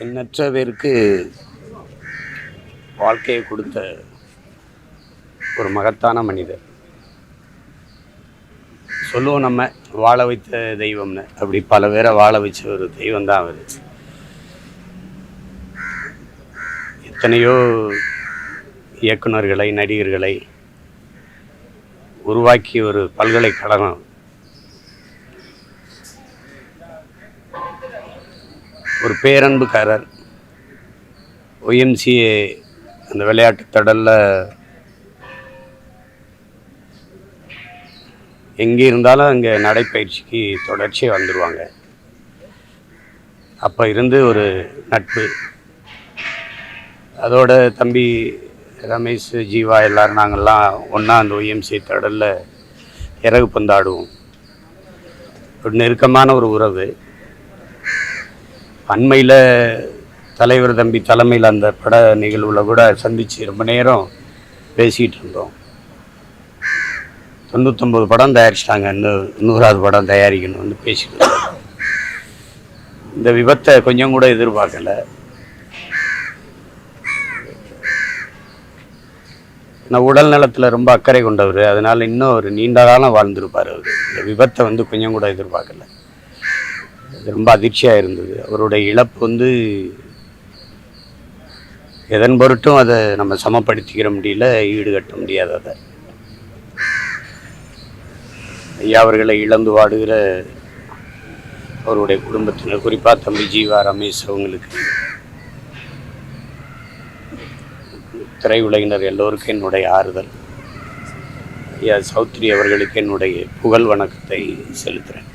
எண்ணற்ற பேருக்கு வாழ்க்கையை கொடுத்த ஒரு மகத்தான மனிதர். சொல்லுவோம் நம்ம வாழ வைத்த தெய்வம்னு. அப்படி பல பேரை வாழ வச்ச ஒரு தெய்வம் தான் அவர். எத்தனையோ இயக்குநர்களை, நடிகர்களை உருவாக்கிய ஒரு பல்கலைக்கழகம். ஒரு பேரன்புக்காரர். ஒய்எம்சிஏ அந்த விளையாட்டு தடலில் எங்கே இருந்தாலும் அங்கே நடைப்பயிற்சிக்கு தொடர்ச்சியாக வந்துடுவாங்க. அப்போ இருந்து ஒரு நட்பு. அதோட தம்பி ரமேஷ், ஜீவா எல்லோரும் நாங்கள்லாம் ஒன்றா அந்த ஒய்எம்சிஏ தடலில் இறகு பந்தாடுவோம். ஒரு நெருக்கமான ஒரு உறவு. அண்மையில் தலைவர் தம்பி தலைமையில் அந்த பட நிகழ்வில் கூட சந்தித்து ரொம்ப நேரம் பேசிகிட்டு இருந்தோம். 99 படம் தயாரிச்சிட்டாங்க, இன்னும் 100வது படம் தயாரிக்கணும் வந்து பேசிட்டு இருந்தோம். இந்த விபத்தை கொஞ்சம் கூட எதிர்பார்க்கலை. நான் உடல் நலத்தில் ரொம்ப அக்கறை கொண்டவர். அதனால் இன்னும் ஒரு நீண்ட காலம் வாழ்ந்திருப்பார் அவர். இந்த விபத்தை வந்து கொஞ்சம் கூட எதிர்பார்க்கலை. அது ரொம்ப அதிர்ச்சியாக இருந்தது. அவருடைய இழப்பு எதன் பொருட்டும் அதை நம்ம சமப்படுத்திக்கிற முடியல, ஈடுகட்ட முடியாததை. ஐயா அவர்களை இழந்து வாடுகிற அவருடைய குடும்பத்தினர், குறிப்பாக தம்பி ஜீவா, ரமேஷ் அவங்களுக்கு, திரையுலகினர் எல்லோருக்கும் என்னுடைய ஆறுதல். ஐயா சௌத்ரி அவர்களுக்கு என்னுடைய புகழ் வணக்கத்தை செலுத்துகிறேன்.